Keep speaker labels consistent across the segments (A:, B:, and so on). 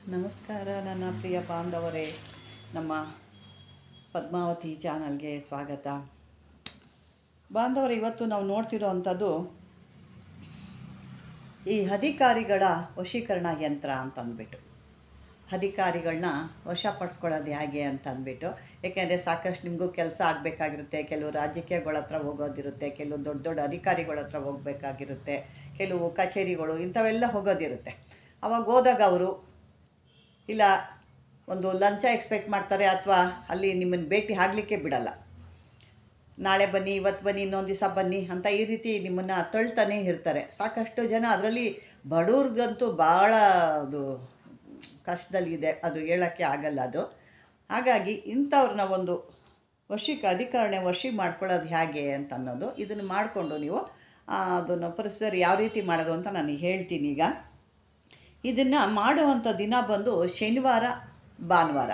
A: ನಮಸ್ಕಾರ ನನ್ನ ಪ್ರಿಯ ಬಾಂಧವರೇ, ನಮ್ಮ ಪದ್ಮಾವತಿ ಚಾನಲ್ಗೆ ಸ್ವಾಗತ. ಬಾಂಧವರೇ, ಇವತ್ತು ನಾವು ನೋಡ್ತಿರೋ ಅಂಥದ್ದು ಈ ಅಧಿಕಾರಿಗಳ ವಶೀಕರಣ ಯಂತ್ರ ಅಂತಂದ್ಬಿಟ್ಟು, ಅಧಿಕಾರಿಗಳನ್ನ ವಶಪಡಿಸ್ಕೊಳ್ಳೋದು ಹೇಗೆ ಅಂತಂದ್ಬಿಟ್ಟು. ಏಕೆಂದರೆ ಸಾಕಷ್ಟು ನಿಮಗೂ ಕೆಲಸ ಆಗಬೇಕಾಗಿರುತ್ತೆ, ಕೆಲವು ರಾಜಕೀಯಗಳ ಹತ್ರ ಹೋಗೋದಿರುತ್ತೆ, ಕೆಲವು ದೊಡ್ಡ ದೊಡ್ಡ ಅಧಿಕಾರಿಗಳ ಹತ್ರ ಹೋಗಬೇಕಾಗಿರುತ್ತೆ, ಕೆಲವು ಕಚೇರಿಗಳು ಇಂಥವೆಲ್ಲ ಹೋಗೋದಿರುತ್ತೆ. ಅವಾಗ ಹೋದಾಗ ಅವರು ಇಲ್ಲ ಒಂದು ಲಂಚ ಎಕ್ಸ್ಪೆಕ್ಟ್ ಮಾಡ್ತಾರೆ, ಅಥವಾ ಅಲ್ಲಿ ನಿಮ್ಮನ್ನು ಭೇಟಿ ಆಗಲಿಕ್ಕೆ ಬಿಡಲ್ಲ. ನಾಳೆ ಬನ್ನಿ, ಇವತ್ತು ಬನ್ನಿ, ಇನ್ನೊಂದು ದಿವಸ ಬನ್ನಿ ಅಂತ ಈ ರೀತಿ ನಿಮ್ಮನ್ನು ತಳ್ತಾನೇ ಇರ್ತಾರೆ. ಸಾಕಷ್ಟು ಜನ ಅದರಲ್ಲಿ ಬಡವ್ರಿಗಂತೂ ಭಾಳ ಅದು ಕಷ್ಟದಲ್ಲಿದೆ, ಅದು ಹೇಳೋಕ್ಕೆ ಆಗಲ್ಲ ಅದು. ಹಾಗಾಗಿ ಇಂಥವ್ರನ್ನ ಒಂದು ಅಧಿಕಾರಣ ವಶಿ ಮಾಡ್ಕೊಳ್ಳೋದು ಹೇಗೆ ಅಂತ ಅನ್ನೋದು, ಇದನ್ನು ಮಾಡಿಕೊಂಡು ನೀವು ಅದನ್ನು ಪ್ರೊಸೀಜರ್ ಯಾವ ರೀತಿ ಮಾಡೋದು ಅಂತ ನಾನು ಹೇಳ್ತೀನಿ. ಈಗ ಇದನ್ನು ಮಾಡುವಂಥ ದಿನ ಬಂದು ಶನಿವಾರ, ಭಾನುವಾರ,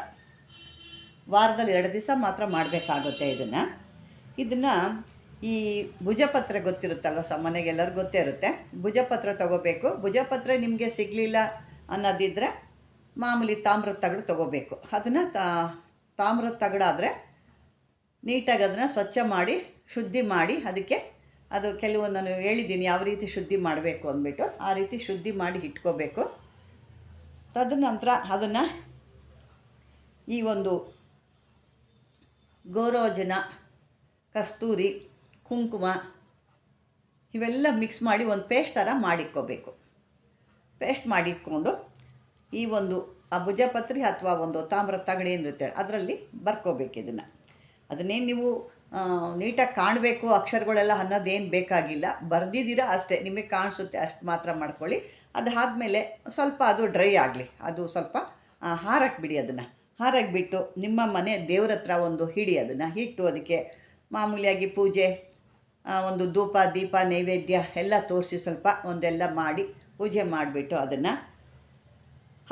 A: ವಾರದಲ್ಲಿ 2 ದಿವಸ ಮಾತ್ರ ಮಾಡಬೇಕಾಗುತ್ತೆ. ಇದನ್ನು ಈ ಭುಜಪತ್ರ ಗೊತ್ತಿರುತ್ತಲ್ವ, ಸಾಮಾನ್ಯವಾಗಿ ಎಲ್ಲರಿಗೂ ಗೊತ್ತೇ ಇರುತ್ತೆ. ಭುಜಪತ್ರ ತೊಗೋಬೇಕು. ಭುಜಪತ್ರ ನಿಮಗೆ ಸಿಗಲಿಲ್ಲ ಅನ್ನೋದಿದ್ದರೆ ಮಾಮೂಲಿ ತಾಮ್ರದ ತಗಡು ತೊಗೋಬೇಕು. ಅದನ್ನು ತಾಮ್ರದ ತಗಡಾದರೆ ನೀಟಾಗಿ ಅದನ್ನು ಸ್ವಚ್ಛ ಮಾಡಿ ಶುದ್ಧಿ ಮಾಡಿ, ಅದಕ್ಕೆ ಅದು ಕೆಲವು ನಾನು ಹೇಳಿದ್ದೀನಿ ಯಾವ ರೀತಿ ಶುದ್ಧಿ ಮಾಡಬೇಕು ಅಂದ್ಬಿಟ್ಟು. ಆ ರೀತಿ ಶುದ್ಧಿ ಮಾಡಿ ಇಟ್ಕೋಬೇಕು. ತದನಂತರ ಅದನ್ನು ಈ ಒಂದು ಗೋರೋಜನ, ಕಸ್ತೂರಿ, ಕುಂಕುಮ ಇವೆಲ್ಲ ಮಿಕ್ಸ್ ಮಾಡಿ ಒಂದು ಪೇಸ್ಟ್ ಥರ ಮಾಡಿಟ್ಕೋಬೇಕು. ಪೇಸ್ಟ್ ಮಾಡಿಟ್ಕೊಂಡು ಈ ಒಂದು ಆ ಭುಜಪತ್ರೆ ಅಥವಾ ಒಂದು ತಾಮ್ರದ ತಗಡು ಏನಿರುತ್ತೆ ಅದರಲ್ಲಿ ಬರ್ಕೋಬೇಕು. ಅದನ್ನೇನು ನೀವು ನೀಟಾಗಿ ಕಾಣಬೇಕು ಅಕ್ಷರಗಳೆಲ್ಲ ಅನ್ನೋದೇನು ಬೇಕಾಗಿಲ್ಲ, ಬರೆದಿದ್ದೀರಾ ಅಷ್ಟೇ, ನಿಮಗೆ ಕಾಣಿಸುತ್ತೆ ಅಷ್ಟು ಮಾತ್ರ ಮಾಡ್ಕೊಳ್ಳಿ. ಅದಾದಮೇಲೆ ಸ್ವಲ್ಪ ಅದು ಡ್ರೈ ಆಗಲಿ, ಅದು ಸ್ವಲ್ಪ ಹಾರಕ್ಕೆ ಬಿಡಿ. ಅದನ್ನು ಹಾರಕ್ಕೆ ಬಿಟ್ಟು ನಿಮ್ಮ ಮನೆ ದೇವ್ರ ಹತ್ರ ಒಂದು ಹಿಡಿ, ಅದನ್ನು ಇಟ್ಟು ಅದಕ್ಕೆ ಮಾಮೂಲಿಯಾಗಿ ಪೂಜೆ, ಒಂದು ಧೂಪ ದೀಪ ನೈವೇದ್ಯ ಎಲ್ಲ ತೋರಿಸಿ ಸ್ವಲ್ಪ ಒಂದೆಲ್ಲ ಮಾಡಿ ಪೂಜೆ ಮಾಡಿಬಿಟ್ಟು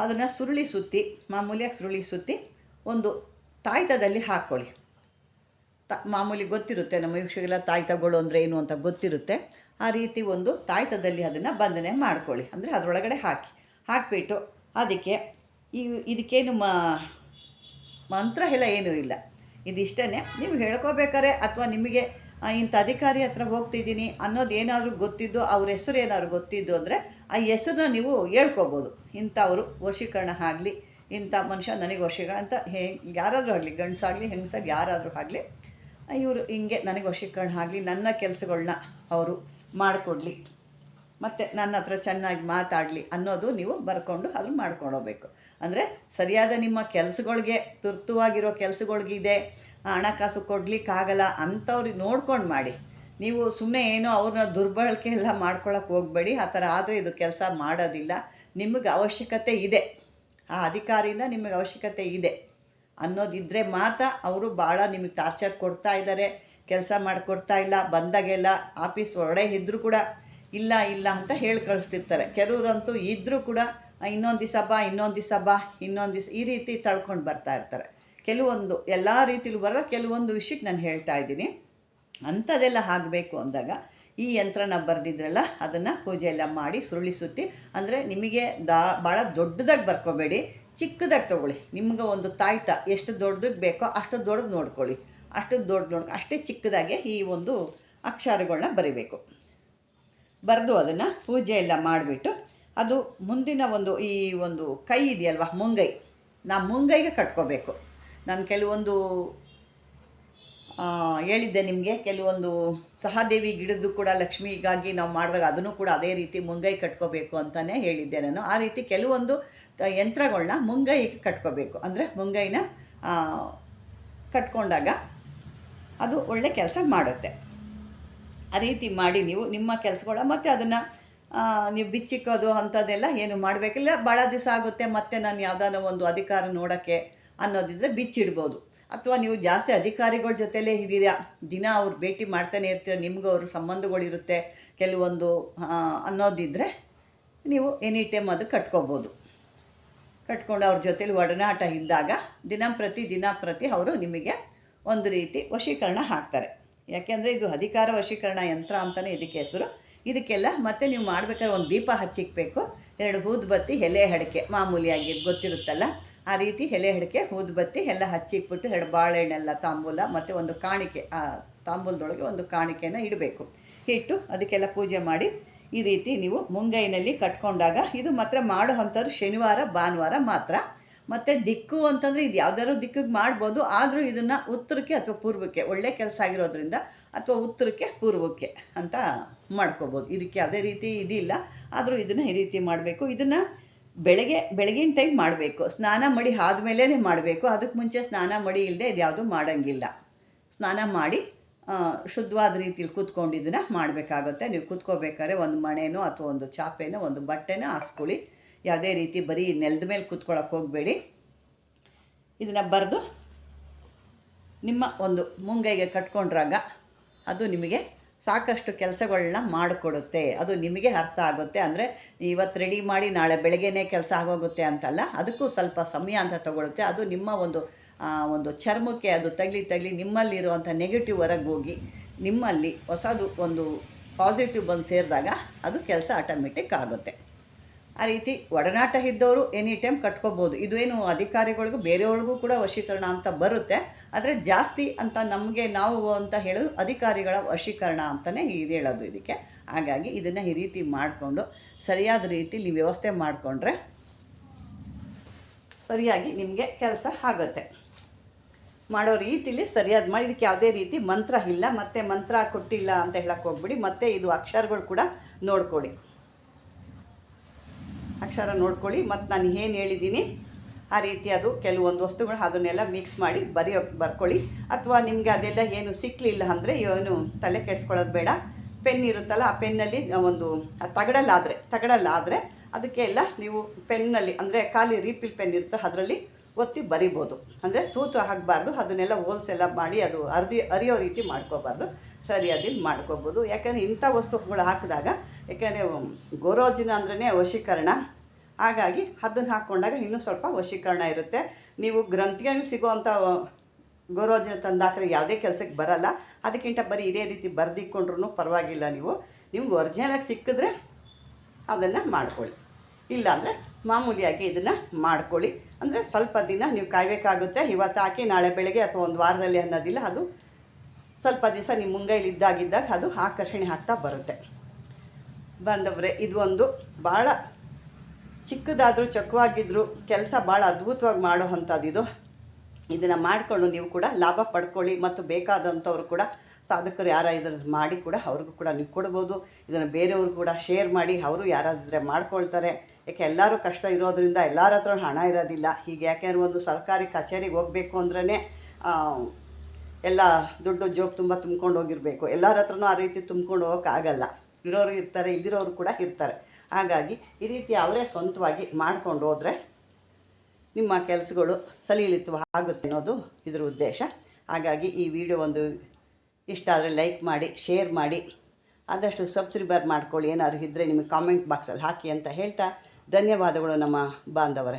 A: ಅದನ್ನು ಸುರುಳಿ ಸುತ್ತಿ, ಮಾಮೂಲಿಯಾಗಿ ಸುರುಳಿ ಸುತ್ತಿ ಒಂದು ತಾಯ್ತದಲ್ಲಿ ಹಾಕ್ಕೊಳ್ಳಿ. ಮಾಮೂಲಿ ಗೊತ್ತಿರುತ್ತೆ ನಮ್ಮ ವೀಕ್ಷಕರೆಲ್ಲ ತಾಯ್ತಗಳು ಅಂದರೆ ಏನು ಅಂತ ಗೊತ್ತಿರುತ್ತೆ. ಆ ರೀತಿ ಒಂದು ತಾಯ್ತದಲ್ಲಿ ಅದನ್ನು ಬಂಧನೆ ಮಾಡ್ಕೊಳ್ಳಿ, ಅಂದರೆ ಅದರೊಳಗಡೆ ಹಾಕಿಬಿಟ್ಟು ಅದಕ್ಕೆ ಇದಕ್ಕೇನು ಮಂತ್ರ ಎಲ್ಲ ಏನೂ ಇಲ್ಲ, ಇದಿಷ್ಟೇ. ನೀವು ಹೇಳ್ಕೋಬೇಕಾರೆ ಅಥವಾ ನಿಮಗೆ ಇಂಥ ಅಧಿಕಾರಿ ಹತ್ರ ಹೋಗ್ತಿದ್ದೀನಿ ಅನ್ನೋದು ಏನಾದರೂ ಗೊತ್ತಿದ್ದು, ಅವ್ರ ಹೆಸರು ಏನಾದ್ರು ಗೊತ್ತಿದ್ದು ಅಂದರೆ ಆ ಹೆಸರನ್ನ ನೀವು ಹೇಳ್ಕೊಬೋದು. ಇಂಥವರು ವಶೀಕರಣ ಆಗಲಿ, ಇಂಥ ಮನುಷ್ಯ ನನಗೆ ವಶೀಕರಣ ಅಂತ ಯಾರಾದರೂ ಆಗಲಿ, ಗಂಡಸಾಗಲಿ ಹೆಂಗಸಾಗಲಿ ಯಾರಾದರೂ ಆಗಲಿ, ಇವರು ಹಿಂಗೆ ನನಗೆ ವಶೀಕರಣ ಆಗಲಿ, ನನ್ನ ಕೆಲಸಗಳನ್ನ ಅವರು ಮಾಡಿಕೊಡ್ಲಿ, ಮತ್ತು ನನ್ನ ಹತ್ರ ಚೆನ್ನಾಗಿ ಮಾತಾಡಲಿ ಅನ್ನೋದು ನೀವು ಬರ್ಕೊಂಡು ಅದನ್ನು ಮಾಡ್ಕೊಂಡು ಹೋಗ್ಬೇಕು. ಅಂದರೆ ಸರಿಯಾದ ನಿಮ್ಮ ಕೆಲಸಗಳಿಗೆ, ತುರ್ತುವಾಗಿರೋ ಕೆಲಸಗಳಿಗಿದೆ, ಹಣಕಾಸು ಕೊಡಲಿಕ್ಕಾಗಲ್ಲ ಅಂಥವ್ರಿಗೆ ನೋಡ್ಕೊಂಡು ಮಾಡಿ. ನೀವು ಸುಮ್ಮನೆ ಏನೋ ಅವ್ರನ್ನ ದುರ್ಬಳಕೆ ಎಲ್ಲ ಮಾಡ್ಕೊಳಕ್ಕೆ ಹೋಗಬೇಡಿ. ಆ ಥರ ಆದರೆ ಇದು ಕೆಲಸ ಮಾಡೋದಿಲ್ಲ. ನಿಮಗೆ ಅವಶ್ಯಕತೆ ಇದೆ, ಆ ಅಧಿಕಾರಿಯಿಂದ ನಿಮಗೆ ಅವಶ್ಯಕತೆ ಇದೆ ಅನ್ನೋದಿದ್ದರೆ ಮಾತ್ರ ಅವರು ಭಾಳ ನಿಮಗೆ ಟಾರ್ಚರ್ ಕೊಡ್ತಾ ಇದ್ದಾರೆ, ಕೆಲಸ ಮಾಡಿಕೊಡ್ತಾ ಇಲ್ಲ. ಬಂದಾಗೆಲ್ಲ ಆಫೀಸ್ ಹೊರಡೆ ಇದ್ದರೂ ಕೂಡ ಇಲ್ಲ ಇಲ್ಲ ಅಂತ ಹೇಳಿ ಕಳಿಸ್ತಿರ್ತಾರೆ. ಕೆಲವರಂತೂ ಇದ್ದರೂ ಕೂಡ ಇನ್ನೊಂದು ದಿವಸ ಬಾ, ಇನ್ನೊಂದು ದಿವಸ ಬಾ, ಇನ್ನೊಂದು ದಿವಸ ಈ ರೀತಿ ತಳ್ಕೊಂಡು ಬರ್ತಾ ಇರ್ತಾರೆ. ಕೆಲವೊಂದು ಎಲ್ಲ ರೀತಿಲೂ ಬರಲ್ಲ, ಕೆಲವೊಂದು ವಿಷಯಕ್ಕೆ ನಾನು ಹೇಳ್ತಾ ಇದ್ದೀನಿ. ಅಂಥದ್ದೆಲ್ಲ ಆಗಬೇಕು ಅಂದಾಗ ಈ ಯಂತ್ರನ ಬರೆದಿದ್ರಲ್ಲ ಅದನ್ನು ಪೂಜೆ ಎಲ್ಲ ಮಾಡಿ ಸುರುಳಿ ಸುತ್ತಿ, ಅಂದರೆ ನಿಮಗೆ ಭಾಳ ದೊಡ್ಡದಾಗಿ ಬರ್ಕೋಬೇಡಿ, ಚಿಕ್ಕದಾಗಿ ತೊಗೊಳ್ಳಿ. ನಿಮ್ಗೆ ಒಂದು ತಾಯ್ತ ಎಷ್ಟು ದೊಡ್ಡದಕ್ಕೆ ಬೇಕೋ ಅಷ್ಟು ದೊಡ್ಡದು ನೋಡ್ಕೊಳ್ಳಿ, ಅಷ್ಟೇ ಚಿಕ್ಕದಾಗೆ ಈ ಒಂದು ಅಕ್ಷರಗಳನ್ನ ಬರಿಬೇಕು. ಬರೆದು ಅದನ್ನು ಪೂಜೆ ಎಲ್ಲ ಮಾಡಿಬಿಟ್ಟು ಅದು ಮುಂದಿನ ಈ ಒಂದು ಕೈ ಇದೆಯಲ್ವ, ಮುಂಗೈ, ಮುಂಗೈಗೆ ಕಟ್ಕೋಬೇಕು. ನಾನು ಕೆಲವೊಂದು ಹೇಳಿದ್ದೆ ನಿಮಗೆ, ಕೆಲವೊಂದು ಸಹದೇವಿ ಗಿಡದ್ದು ಕೂಡ ಲಕ್ಷ್ಮಿಗಾಗಿ ನಾವು ಮಾಡಿದಾಗ ಅದನ್ನು ಕೂಡ ಅದೇ ರೀತಿ ಮುಂಗೈ ಕಟ್ಕೋಬೇಕು ಅಂತಲೇ ಹೇಳಿದ್ದೆ ನಾನು. ಆ ರೀತಿ ಕೆಲವೊಂದು ಯಂತ್ರಗಳನ್ನ ಮುಂಗೈಗೆ ಕಟ್ಕೋಬೇಕು. ಅಂದರೆ ಮುಂಗೈನ ಕಟ್ಕೊಂಡಾಗ ಅದು ಒಳ್ಳೆ ಕೆಲಸ ಮಾಡುತ್ತೆ. ಆ ರೀತಿ ಮಾಡಿ ನೀವು ನಿಮ್ಮ ಕೆಲಸಗಳ, ಮತ್ತು ಅದನ್ನು ನೀವು ಬಿಚ್ಚಿಕ್ಕೋದು ಅಂಥದ್ದೆಲ್ಲ ಏನು ಮಾಡಬೇಕಿಲ್ಲ. ಭಾಳ ದಿವಸ ಆಗುತ್ತೆ, ಮತ್ತು ನಾನು ಯಾವುದಾನ ಒಂದು ಅಧಿಕಾರ ನೋಡೋಕ್ಕೆ ಅನ್ನೋದಿದ್ದರೆ ಬಿಚ್ಚಿಡ್ಬೋದು. ಅಥವಾ ನೀವು ಜಾಸ್ತಿ ಅಧಿಕಾರಿಗಳ ಜೊತೆಲೇ ಇದ್ದೀರಾ, ದಿನ ಅವ್ರು ಭೇಟಿ ಮಾಡ್ತಾನೆ ಇರ್ತೀರ, ನಿಮಗೂ ಅವ್ರ ಸಂಬಂಧಗಳಿರುತ್ತೆ ಕೆಲವೊಂದು ಅನ್ನೋದಿದ್ದರೆ ನೀವು ಎನಿ ಟೈಮ್ ಅದು ಕಟ್ಕೋಬೋದು. ಕಟ್ಕೊಂಡು ಅವ್ರ ಜೊತೇಲಿ ಒಡನಾಟ ಇದ್ದಾಗ ದಿನಂಪ್ರತಿ ಅವರು ನಿಮಗೆ ಒಂದು ರೀತಿ ವಶೀಕರಣ ಹಾಕ್ತಾರೆ. ಯಾಕೆಂದರೆ ಇದು ಅಧಿಕಾರ ವಶೀಕರಣ ಯಂತ್ರ ಅಂತಲೇ ಇದಕ್ಕೆ ಹೆಸರು. ಇದಕ್ಕೆಲ್ಲ ಮತ್ತೆ ನೀವು ಮಾಡಬೇಕಾದ್ರೆ ಒಂದು ದೀಪ ಹಚ್ಚಿಕ್ಬೇಕು, 2 ಊದುಬತ್ತಿ, ಎಲೆ ಅಡಿಕೆ ಮಾಮೂಲಿಯಾಗಿ ಗೊತ್ತಿರುತ್ತಲ್ಲ ಆ ರೀತಿ ಎಲೆ ಅಡಿಕೆ ಊದುಬತ್ತಿ ಎಲ್ಲ ಹಚ್ಚಿಕ್ಬಿಟ್ಟು 2 ಬಾಳೆಹಣ್ಣೆಲ್ಲ ತಾಂಬೂಲ ಮತ್ತು ಒಂದು ಕಾಣಿಕೆ, ಆ ತಾಂಬೂಲದೊಳಗೆ ಒಂದು ಕಾಣಿಕೆನ ಇಡಬೇಕು. ಇಟ್ಟು ಅದಕ್ಕೆಲ್ಲ ಪೂಜೆ ಮಾಡಿ ಈ ರೀತಿ ನೀವು ಮುಂಗೈನಲ್ಲಿ ಕಟ್ಕೊಂಡಾಗ, ಇದು ಮಾತ್ರ ಮಾಡೋ ಅಂಥವ್ರು ಶನಿವಾರ ಭಾನುವಾರ ಮಾತ್ರ. ಮತ್ತು ದಿಕ್ಕು ಅಂತಂದರೆ ಇದು ಯಾವ್ದಾದ್ರು ದಿಕ್ಕಿಗೆ ಮಾಡ್ಬೋದು, ಆದರೂ ಇದನ್ನು ಉತ್ತರಕ್ಕೆ ಅಥವಾ ಪೂರ್ವಕ್ಕೆ, ಒಳ್ಳೆ ಕೆಲಸ ಆಗಿರೋದ್ರಿಂದ ಅಥವಾ ಉತ್ತರಕ್ಕೆ ಪೂರ್ವಕ್ಕೆ ಅಂತ ಮಾಡ್ಕೋಬೋದು. ಇದಕ್ಕೆ ಯಾವುದೇ ರೀತಿ ಇದಿಲ್ಲ, ಆದರೂ ಇದನ್ನು ಈ ರೀತಿ ಮಾಡಬೇಕು. ಇದನ್ನು ಬೆಳಗಿನ ಟೈಮ್ ಮಾಡಬೇಕು, ಸ್ನಾನ ಮಡಿ ಆದಮೇಲೆ ಮಾಡಬೇಕು. ಅದಕ್ಕೆ ಮುಂಚೆ ಸ್ನಾನ ಮಡಿ ಇಲ್ಲದೆ ಇದು ಯಾವುದೂ ಮಾಡೋಂಗಿಲ್ಲ. ಸ್ನಾನ ಮಾಡಿ ಶುದ್ಧವಾದ ರೀತಿಲಿ ಕೂತ್ಕೊಂಡು ಇದನ್ನು ಮಾಡಬೇಕಾಗುತ್ತೆ. ನೀವು ಕೂತ್ಕೋಬೇಕಾದ್ರೆ ಒಂದು ಮಣೆನೋ ಅಥವಾ ಒಂದು ಚಾಪೆನೋ ಒಂದು ಬಟ್ಟೆನೋ ಹಾಸ್ಕೊಳ್ಳಿ. ಯಾವುದೇ ರೀತಿ ಬರೀ ನೆಲದ ಮೇಲೆ ಕೂತ್ಕೊಳ್ಳೋಕೆ ಹೋಗಬೇಡಿ. ಇದನ್ನು ಬರೆದು ನಿಮ್ಮ ಒಂದು ಮುಂಗೈಗೆ ಕಟ್ಕೊಂಡ್ರಾಗ ಅದು ನಿಮಗೆ ಸಾಕಷ್ಟು ಕೆಲಸಗಳನ್ನ ಮಾಡಿಕೊಡುತ್ತೆ. ಅದು ನಿಮಗೆ ಅರ್ಥ ಆಗುತ್ತೆ. ಅಂದರೆ ಇವತ್ತು ರೆಡಿ ಮಾಡಿ ನಾಳೆ ಬೆಳಗ್ಗೆನೇ ಕೆಲಸ ಆಗೋಗುತ್ತೆ ಅಂತಲ್ಲ, ಅದಕ್ಕೂ ಸ್ವಲ್ಪ ಸಮಯ ಅಂತ ತಗೊಳುತ್ತೆ. ಅದು ನಿಮ್ಮ ಒಂದು ಚರ್ಮಕ್ಕೆ ಅದು ತಗಲಿ ನಿಮ್ಮಲ್ಲಿರುವಂಥ ನೆಗೆಟಿವ್ ಹೊರಗೆ ಹೋಗಿ ನಿಮ್ಮಲ್ಲಿ ಹೊಸದು ಒಂದು ಪಾಸಿಟಿವ್ ಬಂದು ಸೇರಿದಾಗ ಅದು ಕೆಲಸ ಆಟೋಮೆಟಿಕ್ ಆಗುತ್ತೆ. ಆ ರೀತಿ ಒಡನಾಟ ಇದ್ದವರು ಎನಿ ಟೈಮ್ ಕಟ್ಕೋಬೋದು. ಇದು ಏನು ಅಧಿಕಾರಿಗಳಿಗೂ ಬೇರೆಯವ್ರಿಗೂ ಕೂಡ ವಶೀಕರಣ ಅಂತ ಬರುತ್ತೆ, ಆದರೆ ಜಾಸ್ತಿ ಅಂತ ನಮಗೆ ನಾವು ಅಂತ ಹೇಳೋದು ಅಧಿಕಾರಿಗಳ ವಶೀಕರಣ ಅಂತಲೇ ಇದು ಹೇಳೋದು ಇದಕ್ಕೆ. ಹಾಗಾಗಿ ಇದನ್ನು ಈ ರೀತಿ ಮಾಡಿಕೊಂಡು ಸರಿಯಾದ ರೀತಿ ನೀವು ವ್ಯವಸ್ಥೆ ಮಾಡಿಕೊಂಡ್ರೆ ಸರಿಯಾಗಿ ನಿಮಗೆ ಕೆಲಸ ಆಗುತ್ತೆ. ಮಾಡೋ ರೀತಿಲಿ ಸರಿಯಾದ ಮಾಡಿ. ಇದಕ್ಕೆ ಯಾವುದೇ ರೀತಿ ಮಂತ್ರ ಇಲ್ಲ, ಮತ್ತು ಮಂತ್ರ ಕೊಟ್ಟಿಲ್ಲ ಅಂತ ಹೇಳಕ್ಕೆ ಹೋಗ್ಬಿಡಿ. ಮತ್ತು ಇದು ಅಕ್ಷರಗಳು ಕೂಡ ನೋಡ್ಕೊಳ್ಳಿ, ಅಕ್ಷರ ನೋಡ್ಕೊಳ್ಳಿ. ಮತ್ತು ನಾನು ಏನು ಹೇಳಿದ್ದೀನಿ ಆ ರೀತಿ ಅದು ಕೆಲವೊಂದು ವಸ್ತುಗಳು ಅದನ್ನೆಲ್ಲ ಮಿಕ್ಸ್ ಮಾಡಿ ಬರ್ಕೊಳ್ಳಿ. ಅಥವಾ ನಿಮಗೆ ಅದೆಲ್ಲ ಏನು ಸಿಕ್ಕಲಿಲ್ಲ ಅಂದರೆ ಏನು ತಲೆ ಕೆಡಿಸ್ಕೊಳ್ಳೋದು ಬೇಡ. ಪೆನ್ ಇರುತ್ತಲ್ಲ, ಆ ಪೆನ್ನಲ್ಲಿ ಒಂದು ತಗಡಲ್ಲಾದರೆ ಅದಕ್ಕೆಲ್ಲ ನೀವು ಪೆನ್ನಲ್ಲಿ, ಅಂದರೆ ಖಾಲಿ ರೀಫಿಲ್ ಪೆನ್ ಇರುತ್ತೆ ಅದರಲ್ಲಿ ಒತ್ತಿ ಬರಿಬೋದು. ಅಂದರೆ ತೂತು ಹಾಕಬಾರ್ದು, ಅದನ್ನೆಲ್ಲ ಹೋಲ್ಸೆಲ್ಲ ಮಾಡಿ ಅದು ಅರಿಯೋ ರೀತಿ ಮಾಡ್ಕೋಬಾರ್ದು, ಸರಿಯಾದಿಲ್ಲಿ ಮಾಡ್ಕೋಬೋದು. ಯಾಕಂದರೆ ಇಂಥ ವಸ್ತುಗಳು ಹಾಕಿದಾಗ, ಯಾಕೆಂದರೆ ಗೋರೋಜಿನ ಅಂದ್ರೇ ವಶೀಕರಣ, ಹಾಗಾಗಿ ಅದನ್ನು ಹಾಕ್ಕೊಂಡಾಗ ಇನ್ನೂ ಸ್ವಲ್ಪ ವಶೀಕರಣ ಇರುತ್ತೆ. ನೀವು ಗ್ರಂಥಿಯಲ್ಲಿ ಸಿಗೋವಂಥ ಗೋರೋಜಿನ ತಂದಾಕ್ರೆ ಯಾವುದೇ ಕೆಲಸಕ್ಕೆ ಬರಲ್ಲ. ಅದಕ್ಕಿಂತ ಬರೀ ಇದೇ ರೀತಿ ಬರೆದಿಕ್ಕೊಂಡ್ರೂ ಪರವಾಗಿಲ್ಲ. ನಿಮ್ಗೆ ಒರಿಜಿನಲಾಗಿ ಸಿಕ್ಕಿದ್ರೆ ಅದನ್ನು ಮಾಡ್ಕೊಳ್ಳಿ, ಇಲ್ಲಾಂದರೆ ಮಾಮೂಲಿಯಾಗಿ ಇದನ್ನು ಮಾಡ್ಕೊಳ್ಳಿ. ಅಂದರೆ ಸ್ವಲ್ಪ ದಿನ ನೀವು ಕಾಯಬೇಕಾಗುತ್ತೆ. ಇವತ್ತು ಹಾಕಿ ನಾಳೆ ಬೆಳಗ್ಗೆ ಅಥವಾ ಒಂದು ವಾರದಲ್ಲಿ ಅನ್ನೋದಿಲ್ಲ, ಅದು ಸ್ವಲ್ಪ ದಿವಸ ನಿಮ್ಮ ಮುಂಗೈಲಿ ಇದ್ದಾಗಿದ್ದಾಗ ಅದು ಆಕರ್ಷಣೆ ಆಗ್ತಾ ಬರುತ್ತೆ. ಬಂದವರೇ, ಇದು ಒಂದು ಭಾಳ ಚಿಕ್ಕದಾದರೂ ಚೊಕ್ಕವಾಗಿದ್ದರೂ ಕೆಲಸ ಭಾಳ ಅದ್ಭುತವಾಗಿ ಮಾಡೋ ಅಂಥದ್ದು. ಇದನ್ನು ಮಾಡಿಕೊಂಡು ನೀವು ಕೂಡ ಲಾಭ ಪಡ್ಕೊಳ್ಳಿ. ಮತ್ತು ಬೇಕಾದಂಥವ್ರು ಕೂಡ ಸಾಧಕರು ಯಾರ ಇದನ್ನು ಮಾಡಿ ಕೂಡ ಅವ್ರಿಗೂ ಕೂಡ ನೀವು ಕೊಡ್ಬೋದು. ಇದನ್ನು ಬೇರೆಯವ್ರು ಕೂಡ ಶೇರ್ ಮಾಡಿ, ಅವರು ಯಾರಾದರೆ ಮಾಡ್ಕೊಳ್ತಾರೆ. ಯಾಕೆ ಎಲ್ಲರೂ ಕಷ್ಟ ಇರೋದ್ರಿಂದ ಎಲ್ಲರ ಹತ್ರ ಹಣ ಇರೋದಿಲ್ಲ. ಹೀಗೆ ಯಾಕೆಂದರೆ ಒಂದು ಸರ್ಕಾರಿ ಕಚೇರಿಗೆ ಹೋಗಬೇಕು ಅಂದ್ರೇ ಎಲ್ಲ ದುಡ್ಡು ಜೋಬ್ ತುಂಬ ತುಂಬ್ಕೊಂಡು ಹೋಗಿರಬೇಕು. ಎಲ್ಲರ ಹತ್ರನೂ ಆ ರೀತಿ ತುಂಬ್ಕೊಂಡು ಹೋಗೋಕ್ಕಾಗಲ್ಲ. ಇರೋರು ಇರ್ತಾರೆ, ಇಲ್ದಿರೋರು ಕೂಡ ಇರ್ತಾರೆ. ಹಾಗಾಗಿ ಈ ರೀತಿ ಅವರೇ ಸ್ವಂತವಾಗಿ ಮಾಡ್ಕೊಂಡು ಹೋದರೆ ನಿಮ್ಮ ಕೆಲಸಗಳು ಸಲೀಲಿತವಾಗುತ್ತೆ ಅನ್ನೋದು ಇದರ ಉದ್ದೇಶ. ಹಾಗಾಗಿ ಈ ವಿಡಿಯೋ ಒಂದು ಇಷ್ಟ ಆದರೆ ಲೈಕ್ ಮಾಡಿ, ಶೇರ್ ಮಾಡಿ, ಆದಷ್ಟು ಸಬ್ಸ್ಕ್ರೈಬರ್ ಮಾಡ್ಕೊಳ್ಳಿ. ಏನಾದ್ರು ಇದ್ದರೆ ನಿಮಗೆ ಕಾಮೆಂಟ್ ಬಾಕ್ಸಲ್ಲಿ ಹಾಕಿ ಅಂತ ಹೇಳ್ತಾ ಧನ್ಯವಾದಗಳು ನಮ್ಮ ಬಾಂಧವರೇ.